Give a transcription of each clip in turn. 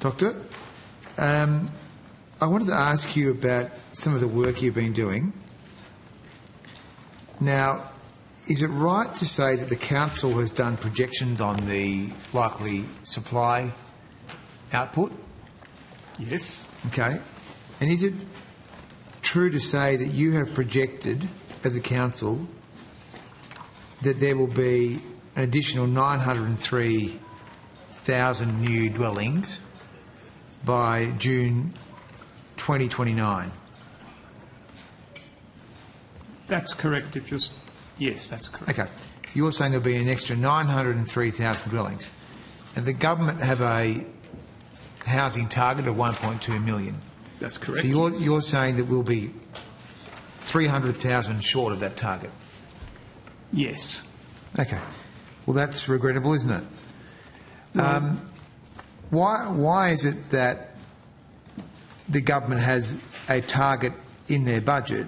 Doctor. I wanted to ask you about some of the work you've been doing. Now, is it right to say that the council has done projections on the likely supply output? Yes. Okay. And is it true to say that you have projected, as a council, that there will be an additional 903,000 new dwellings by June 2029? That's correct. Yes, that's correct. Okay. You're saying there'll be an extra 903,000 dwellings. And the government have a housing target of 1.2 million. That's correct. So you're saying that we'll be 300,000 short of that target? Yes. Okay. Well, that's regrettable, isn't it? Why is it that the government has a target in their budget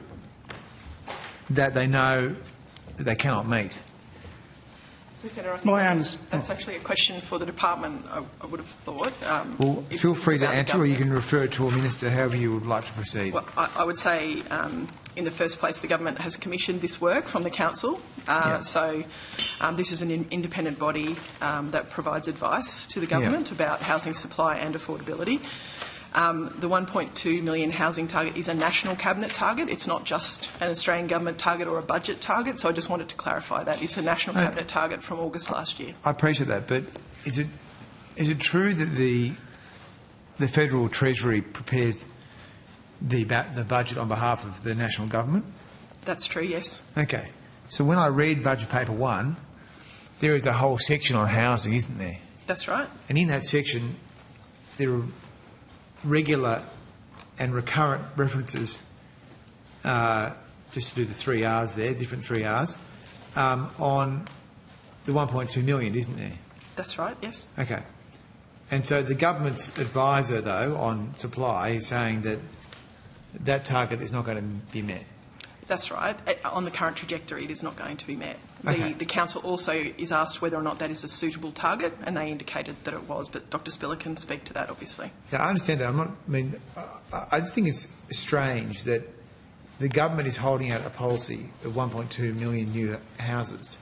that they know that they cannot meet? So, Senator, I think that's actually a question for the department, I would have thought. Well, feel free to answer, or you can refer to a minister, however you would like to proceed. Well, I would say, in the first place, the government has commissioned this work from the council. So this is an independent body that provides advice to the government about housing supply and affordability. The 1.2 million housing target is a national cabinet target. It's not just an Australian government target or a budget target. So I just wanted to clarify that. It's a national cabinet target from August last year. I appreciate that, but is it true that the Federal Treasury prepares the budget on behalf of the national government? That's true, yes. Okay. So when I read Budget Paper 1, there is a whole section on housing, isn't there? That's right. And in that section, there are regular and recurrent references, just to do the 3 Rs there, different 3 Rs, on the 1.2 million, isn't there? That's right, yes. Okay. And so the government's advisor, though, on supply is saying that that target is not going to be met. That's right. On the current trajectory, it is not going to be met. Okay. The council also is asked whether or not that is a suitable target, and they indicated that it was. But Dr. Spiller can speak to that, obviously. Yeah, I understand that. I just think it's strange that the government is holding out a policy of 1.2 million new houses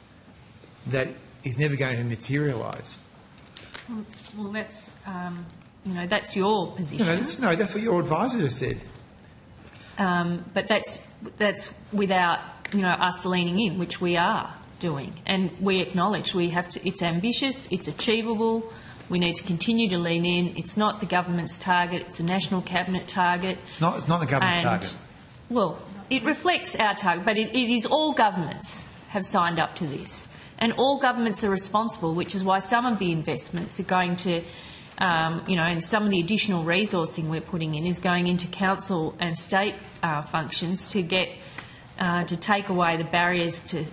that is never going to materialise. Well, that's that's your position. No, that's what your advisor has said. But that's without us leaning in, which we are doing, and we acknowledge we have to. It's ambitious, it's achievable. We need to continue to lean in. It's not the government's target; it's a national cabinet target. It's not the government's target. Well, it reflects our target, but it is all governments have signed up to this, and all governments are responsible. Which is why some of the investments are going to. And some of the additional resourcing we're putting in is going into council and state functions to get to take away the barriers to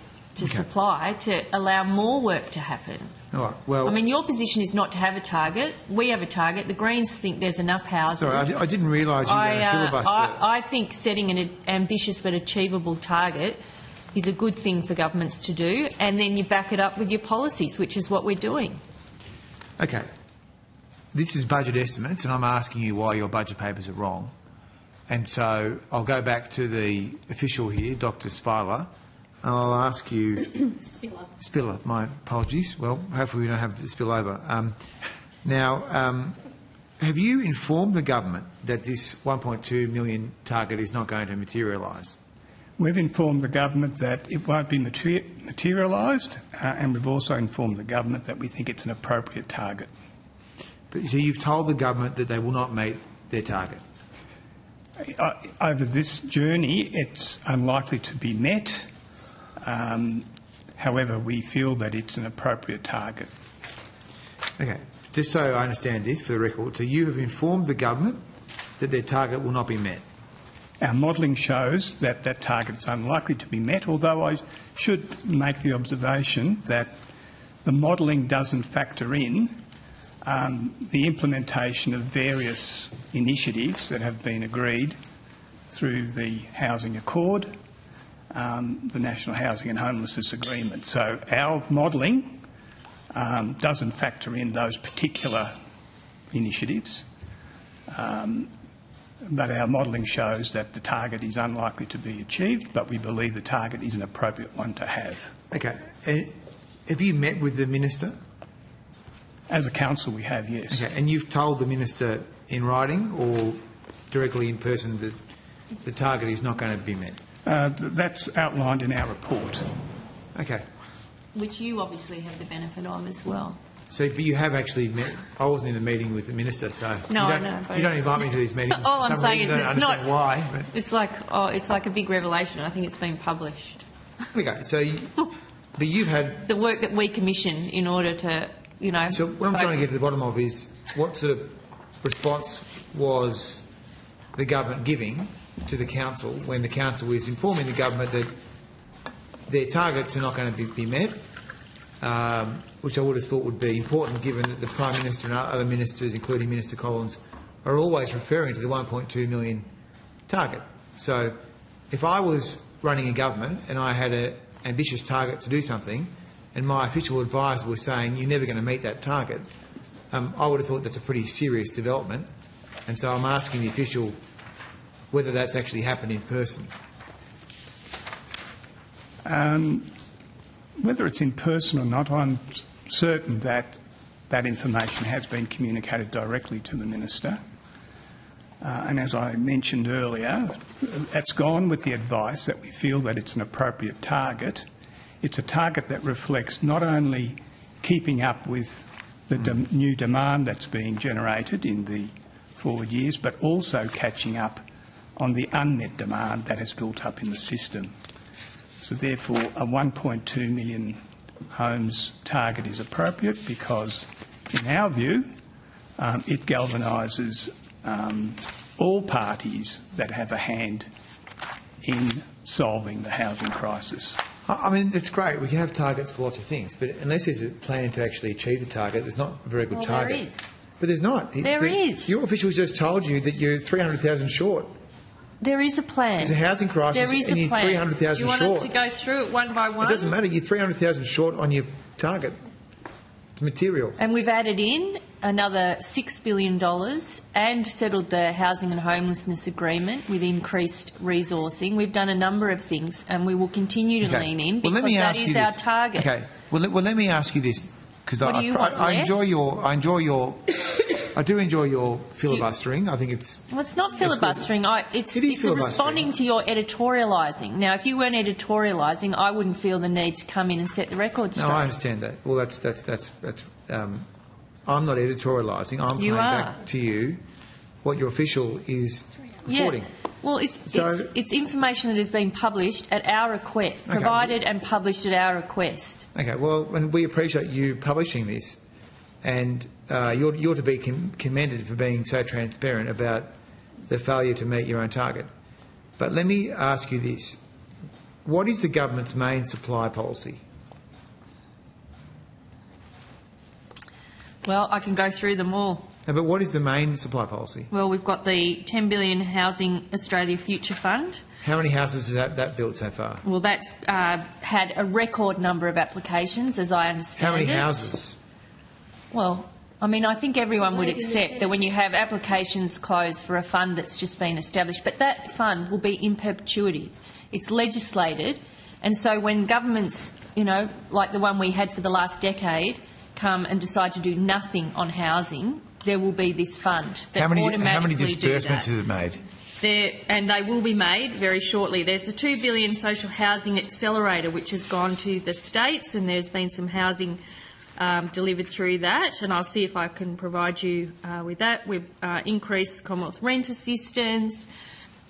supply to allow more work to happen. All right, well, I mean, your position is not to have a target. We have a target. The Greens think there's enough houses. Sorry, I didn't realise you were going to filibuster. I think setting an ambitious but achievable target is a good thing for governments to do, and then you back it up with your policies, which is what we're doing. Okay. This is budget estimates, and I'm asking you why your budget papers are wrong. And so I'll go back to the official here, Dr. Spiller, and I'll ask you... Spiller, my apologies. Well, hopefully we don't have the spill over. Have you informed the government that this 1.2 million target is not going to materialise? We've informed the government that it won't be materialised, and we've also informed the government that we think it's an appropriate target. So you've told the government that they will not meet their target? Over this journey, it's unlikely to be met. However, we feel that it's an appropriate target. Okay. Just so I understand this for the record, so you have informed the government that their target will not be met? Our modelling shows that that target is unlikely to be met, although I should make the observation that the modelling doesn't factor in the implementation of various initiatives that have been agreed through the Housing Accord, the National Housing and Homelessness Agreement. So our modelling doesn't factor in those particular initiatives. But our modelling shows that the target is unlikely to be achieved, but we believe the target is an appropriate one to have. Okay. And have you met with the minister? As a council, we have, yes. Okay. And you've told the minister in writing or directly in person that the target is not going to be met? That's outlined in our report. Okay. Which you obviously have the benefit of as well. So, but you have actually met. I wasn't in the meeting with the minister, so No, you I don't, know, but you don't it's- invite me to these meetings. All For I'm some saying reason. is I it's don't understand not- why. It's like a big revelation. I think it's been published. But, okay, so, but you've had. The work that we commission in order to, you know. So what I'm trying to get to the bottom of is what sort of response was the government giving to the council when the council is informing the government that their targets are not going to be met, which I would have thought would be important given that the Prime Minister and other ministers, including Minister Collins, are always referring to the 1.2 million target. So if I was running a government and I had an ambitious target to do something and my official advisor was saying you're never going to meet that target, I would have thought that's a pretty serious development. And so I'm asking the official whether that's actually happened in person. Whether it's in person or not, I'm certain that that information has been communicated directly to the Minister. And as I mentioned earlier, that's gone with the advice that we feel that it's an appropriate target. It's a target that reflects not only keeping up with the new demand that's being generated in the forward years, but also catching up on the unmet demand that has built up in the system. So therefore, a 1.2 million homes target is appropriate because, in our view, it galvanises all parties that have a hand in solving the housing crisis. I mean, it's great. We can have targets for lots of things, but unless there's a plan to actually achieve the target, there's not a very good Well, target. there is. But there's not. There is. Your officials just told you that you're 300,000 short. There is a plan. There's a housing crisis There is and a you're plan. 300,000 Do you want short. us to go through it one by one? It doesn't matter. You're 300,000 short on your target. It's material. And we've added in another $6 billion and settled the housing and homelessness agreement with increased resourcing. We've done a number of things and we will continue to lean in because that is our target. Okay. Well, let me ask you this because What do you want, I enjoy less? I do enjoy your filibustering. I think it's. Well, it's not filibustering. It's filibustering. responding to your editorialising. Now, if you weren't editorialising, I wouldn't feel the need to come in and set the record straight. No, I understand that. Well, that's. I'm not editorialising. I'm You playing are. back to you what your official is reporting. Yeah. Well, it's information that has been published at our request, Okay. provided and published at our request. Okay. Well, and we appreciate you publishing this, and you're to be commended for being so transparent about the failure to meet your own target. But let me ask you this: what is the government's main supply policy? Well, I can go through them all. No, but what is the main supply policy? Well, we've got the $10 billion Housing Australia Future Fund. How many houses has that built so far? Well, that's had a record number of applications, as I understand How many it. houses? Well, I mean, I think everyone would accept that when you have applications closed for a fund that's just been established, but that fund will be in perpetuity. It's legislated, and so when governments, you know, like the one we had for the last decade, come and decide to do nothing on housing, there will be this fund that How many automatically disbursements do has it made? and they will be made very shortly. There's a $2 billion social housing accelerator which has gone to the states, and there's been some housing delivered through that, and I'll see if I can provide you with that. We've increased Commonwealth rent assistance.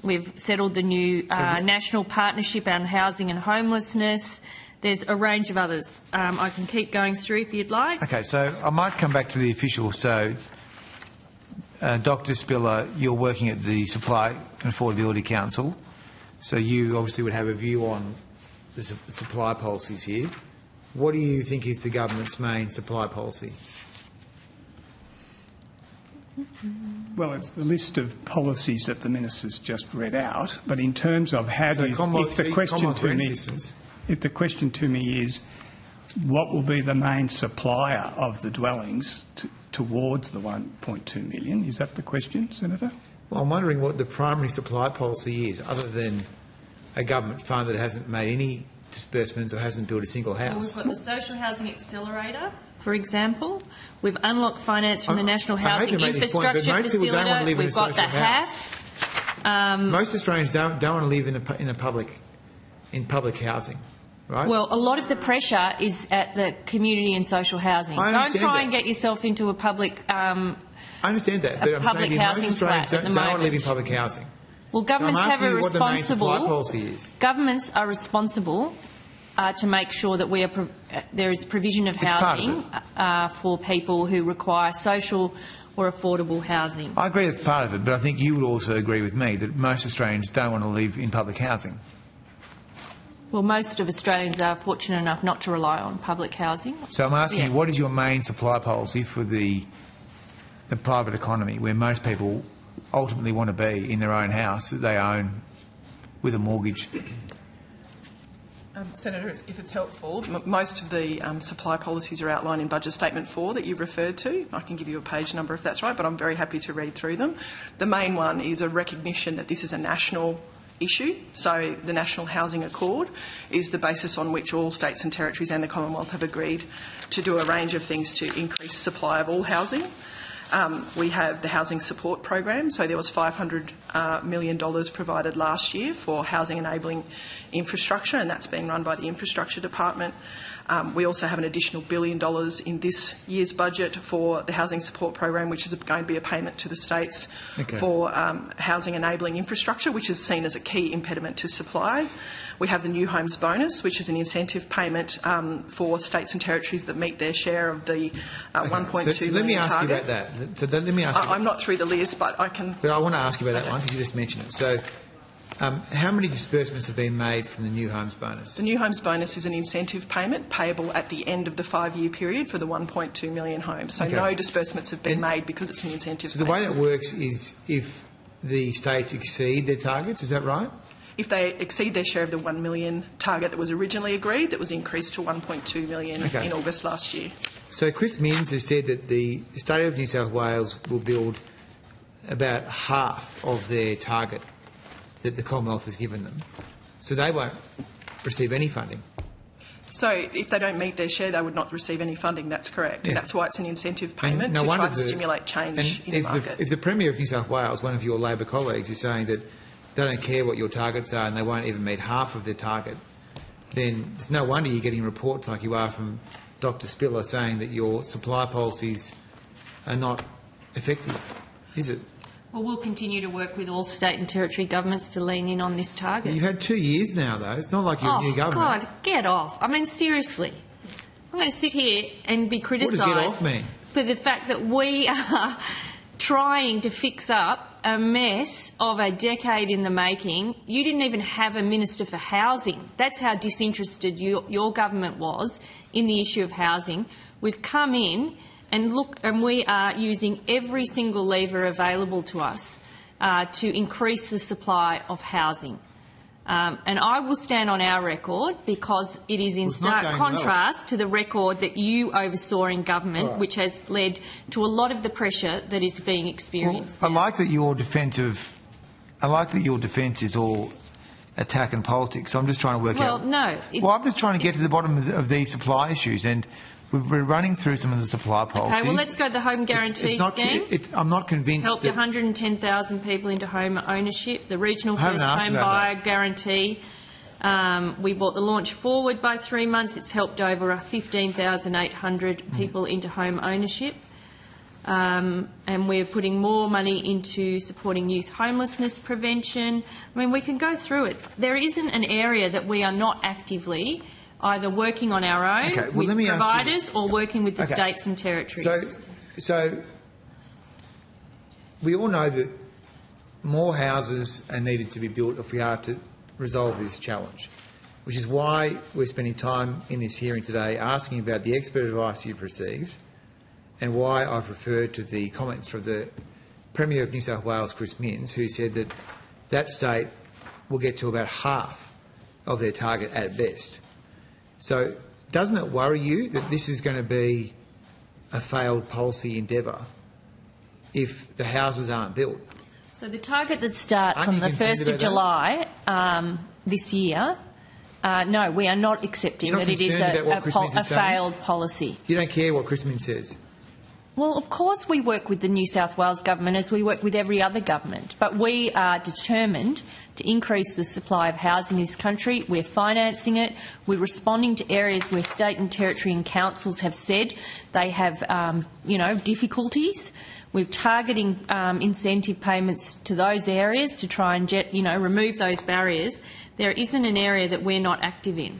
We've settled the new national partnership on housing and homelessness. There's a range of others. I can keep going through if you'd like. Okay, so I might come back to the official. So, Dr. Spiller, you're working at the Supply and Affordability Council, so you obviously would have a view on the supply policies here. What do you think is the government's main supply policy? Well, it's the list of policies that the Minister's just read out, but in terms of how do you... If the question to me is, what will be the main supplier of the dwellings towards the 1.2 million. Is that the question, Senator? Well, I'm wondering what the primary supply policy is, other than a government fund that hasn't made any disbursements or hasn't built a single Well, we've house. got the Social Housing Accelerator, for example. We've unlocked finance from the National I hate to Housing make this point, but Infrastructure most people don't want to Facility. live in a We've got the social house. HAF. Most Australians don't want to live in public housing, right? Well, a lot of the pressure is at the community and social housing. I Don't understand try that. and get yourself into a public. I understand that, but I'm public saying to you, housing most Australians flat at don't the want to live in moment. public housing. Well, So I'm governments have asking a you what the main supply responsible. policy is. Governments are responsible to make sure that there is provision of It's part of housing for people who require social or affordable housing. I agree that's part of it, but I think you would also agree with me that most Australians don't want to live in public housing. Well, most of Australians are fortunate enough not to rely on public housing. So I'm asking Yeah. you, what is your main supply policy for the private economy, where most people ultimately want to be in their own house that they own with a mortgage? Senator, if it's helpful, most of the supply policies are outlined in Budget Statement 4 that you've referred to. I can give you a page number if that's right, but I'm very happy to read through them. The main one is a recognition that this is a national issue. So the National Housing Accord is the basis on which all states and territories and the Commonwealth have agreed to do a range of things to increase supply of all housing. We have the Housing Support Program, so there was $500 million provided last year for housing enabling infrastructure, and that's being run by the Infrastructure Department. We also have an additional $1 billion in this year's budget for the Housing Support Program, which is going to be a payment to the states for housing enabling infrastructure, which is seen as a key impediment to supply. We have the New Homes Bonus, which is an incentive payment for states and territories that meet their share of the 1.2 so million let me ask target. you about that. So let me ask you. I'm not through the list, but I can. But I want to ask you about that one because you just mentioned it. So, how many disbursements have been made from the New Homes Bonus? The New Homes Bonus is an incentive payment payable at the end of the 5-year period for the 1.2 million homes. So no disbursements have been made because it's an incentive So the payment. way that works is if the states exceed their targets, is that right? If they exceed their share of the 1 million target that was originally agreed, that was increased to 1.2 million in August last year. So Chris Minns has said that the state of New South Wales will build about half of their target that the Commonwealth has given them. So they won't receive any funding. So if they don't meet their share, they would not receive any funding. That's correct. Yeah. That's why it's an incentive payment And no to wonder try to stimulate change in the market. If the Premier of New South Wales, one of your Labor colleagues, is saying that they don't care what your targets are and they won't even meet half of their target, then it's no wonder you're getting reports like you are from Dr Spiller saying that your supply policies are not effective, is it? Well, we'll continue to work with all state and territory governments to lean in on this target. You've had 2 years now, though. It's not like you're a new government. God, get off. I mean, seriously. I'm going to sit here and be criticised What does get off mean? for the fact that we are trying to fix up a mess of a decade in the making. You didn't even have a Minister for Housing. That's how disinterested your government was in the issue of housing. We've come in and we are using every single lever available to us to increase the supply of housing. And I will stand on our record because it is in stark contrast to the record that you oversaw in government, which has led to a lot of the pressure that is being experienced. Well, I like that your defence is all attack and politics. I'm just trying to work out. Well, no. Well, I'm just trying to get to the bottom of these supply issues, and we're running through some of the supply policies. Okay, well, let's go to the home guarantee scheme. I'm not convinced Helped that 110,000 people into home ownership. The regional I haven't first asked home about buyer guarantee. We brought the launch forward by 3 months. It's helped over 15,800 people into home ownership. And we're putting more money into supporting youth homelessness prevention. I mean, we can go through it. There isn't an area that we are not actively either working on our own with providers or working with the states and territories. So we all know that more houses are needed to be built if we are to resolve this challenge, which is why we're spending time in this hearing today asking about the expert advice you've received and why I've referred to the comments from the Premier of New South Wales, Chris Minns, who said that that state will get to about half of their target at best. So doesn't it worry you that this is going to be a failed policy endeavour if the houses aren't built? So the target that starts Aren't on you the concerned 1st of about July this year, no, we are not accepting You're not that it is concerned about what Chris Minns a is saying? failed policy. You don't care what Chris Minns says? Well, of course we work with the New South Wales government as we work with every other government, but we are determined to increase the supply of housing in this country. We're financing it. We're responding to areas where state and territory and councils have said they have, difficulties. We're targeting incentive payments to those areas to try and remove those barriers. There isn't an area that we're not active in.